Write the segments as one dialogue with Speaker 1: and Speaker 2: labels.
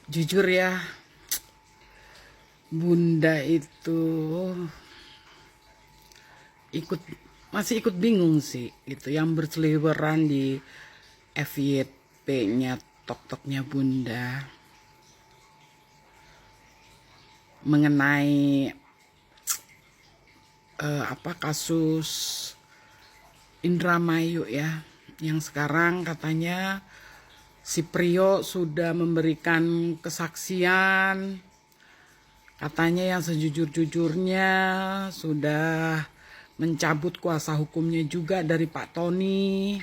Speaker 1: Jujur ya, Bunda itu ikut masih ikut bingung sih gitu yang berseliweran di FYP-nya tok-toknya Bunda mengenai kasus Indramayu ya, yang sekarang katanya si Prio sudah memberikan kesaksian, katanya yang sejujur-jujurnya sudah mencabut kuasa hukumnya juga dari Pak Tony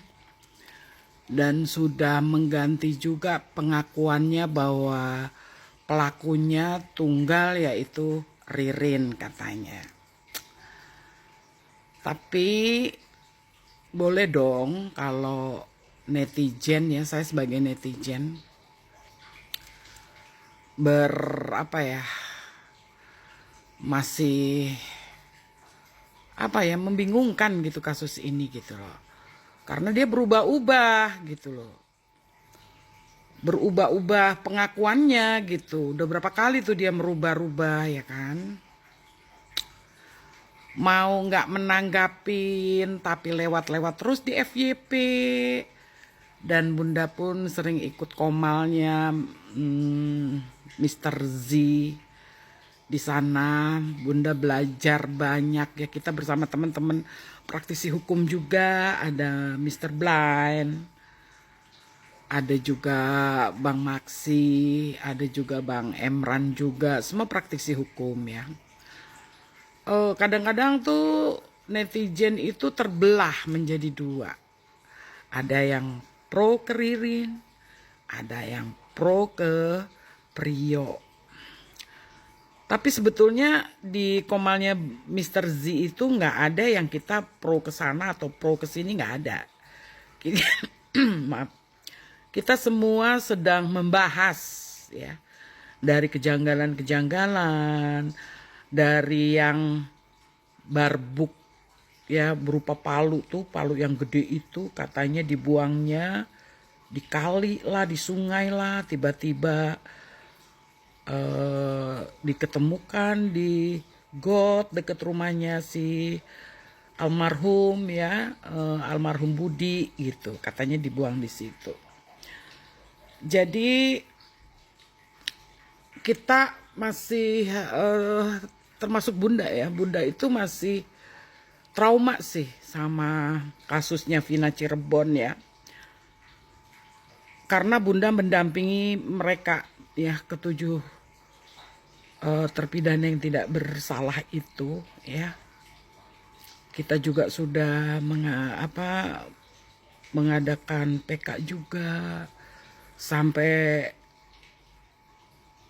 Speaker 1: dan sudah mengganti juga pengakuannya bahwa pelakunya tunggal yaitu Ririn katanya. Tapi boleh dong kalau netizen ya, saya sebagai netizen masih membingungkan gitu kasus ini gitu loh. Karena dia berubah-ubah gitu loh. Berubah-ubah pengakuannya gitu. Udah berapa kali tuh dia merubah-rubah ya kan. Mau nggak menanggapin tapi lewat-lewat terus di FYP. Dan Bunda pun sering ikut komalnya Mr. Z di sana. Bunda belajar banyak ya, kita bersama teman-teman praktisi hukum juga, ada Mr. Blind, ada juga Bang Maksi, ada juga Bang Emran juga, semua praktisi hukum ya. Kadang-kadang tuh netizen itu terbelah menjadi dua. Ada yang pro ke Ririn, ada yang pro ke Prio. Tapi sebetulnya di komalnya Mr. Z itu nggak ada yang kita pro ke sana atau pro ke sini, nggak ada. Maaf. Kita semua sedang membahas ya, dari kejanggalan-kejanggalan, dari yang barbuk ya, berupa palu tuh, palu yang gede itu katanya dibuangnya di kali lah, di sungai lah, tiba-tiba diketemukan di got deket rumahnya si almarhum ya, almarhum Budi gitu, katanya dibuang di situ. Jadi kita masih termasuk Bunda ya, Bunda itu masih trauma sih sama kasusnya Vina Cirebon ya. Karena Bunda mendampingi mereka ya, ketujuh terpidana yang tidak bersalah itu ya. Kita juga sudah mengadakan PK juga, sampai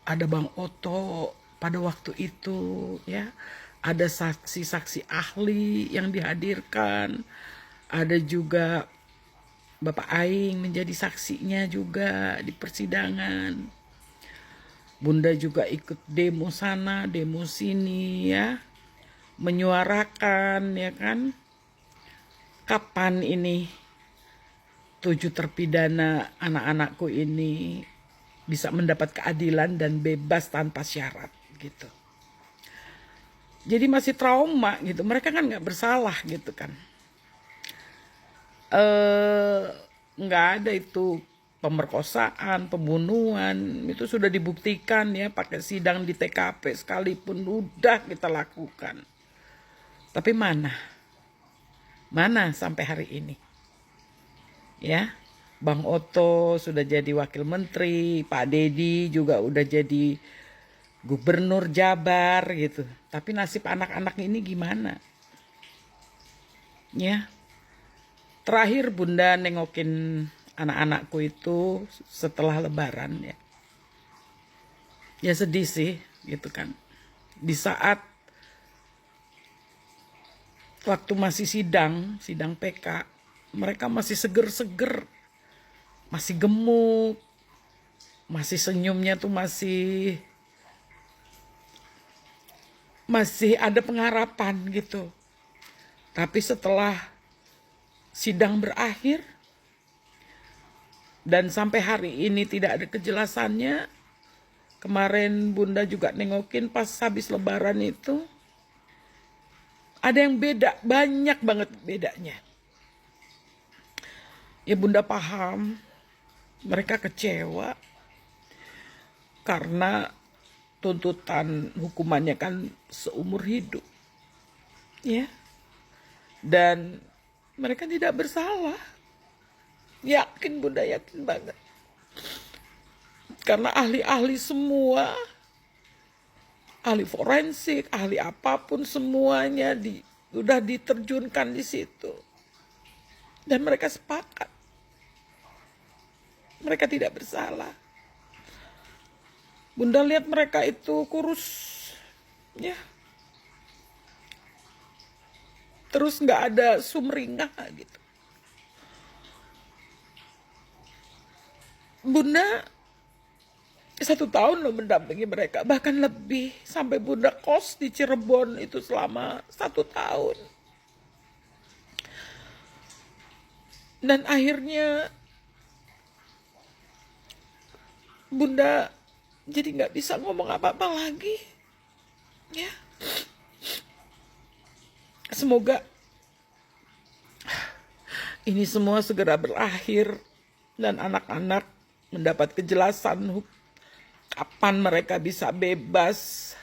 Speaker 1: ada Bang Oto pada waktu itu ya, ada saksi-saksi ahli yang dihadirkan, ada juga Bapak Aing menjadi saksinya juga di persidangan. Bunda juga ikut demo sana, demo sini ya, menyuarakan ya kan, kapan ini 7 terpidana anak-anakku ini bisa mendapat keadilan dan bebas tanpa syarat gitu. Jadi masih trauma gitu, mereka kan nggak bersalah gitu kan. Nggak ada itu pemerkosaan, pembunuhan, itu sudah dibuktikan ya, pakai sidang di TKP sekalipun udah kita lakukan. Tapi mana sampai hari ini ya. Bang Oto sudah jadi wakil menteri, Pak Dedi juga udah jadi gubernur Jabar gitu. Tapi nasib anak-anak ini gimana? Ya. Terakhir Bunda nengokin anak-anakku itu setelah Lebaran ya. Ya sedih sih gitu kan. Di saat waktu masih sidang PK, mereka masih seger-seger, masih gemuk, masih senyumnya tuh masih ada pengharapan gitu. Tapi setelah sidang berakhir dan sampai hari ini tidak ada kejelasannya, Kemarin Bunda juga nengokin pas habis Lebaran itu. Ada yang beda, banyak banget bedanya. Ya Bunda paham, mereka kecewa karena tuntutan hukumannya kan seumur hidup. Ya. Dan mereka tidak bersalah. Yakin Bunda, yakin banget. Karena ahli-ahli semua, ahli forensik, ahli apapun semuanya udah diterjunkan di situ. Dan mereka sepakat. Mereka tidak bersalah. Bunda lihat mereka itu kurus. Ya. Terus nggak ada sumringah gitu. Bunda 1 tahun loh mendampingi mereka, bahkan lebih, sampai Bunda kos di Cirebon itu selama 1 tahun. Dan akhirnya Bunda jadi nggak bisa ngomong apa-apa lagi. Ya, semoga ini semua segera berakhir dan anak-anak mendapat kejelasan kapan mereka bisa bebas,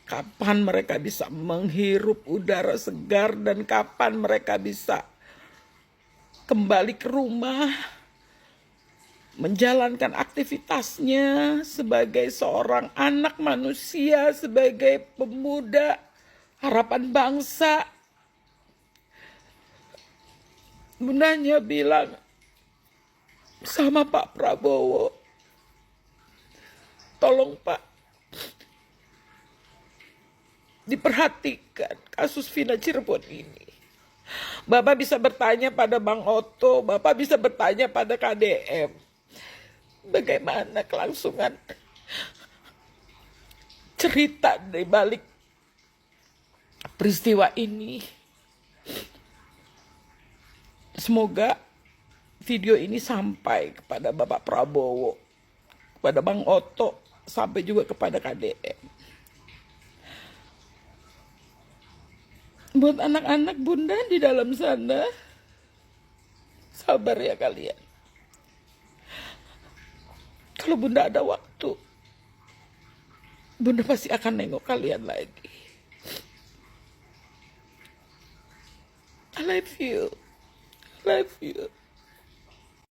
Speaker 1: kapan mereka bisa menghirup udara segar, dan kapan mereka bisa kembali ke rumah, menjalankan aktivitasnya sebagai seorang anak manusia, sebagai pemuda harapan bangsa. Bundanya bilang sama Pak Prabowo, tolong Pak, diperhatikan kasus Vina Cirebon ini. Bapak bisa bertanya pada Bang Otto, Bapak bisa bertanya pada KDM. Bagaimana kelangsungan cerita di balik peristiwa ini. Semoga video ini sampai kepada Bapak Prabowo, kepada Bang Otto, sampai juga kepada KDM. Buat anak-anak Bunda di dalam sana, sabar ya kalian. Kalau Bunda ada waktu, Bunda pasti akan nengok kalian lagi. I love you. I love you.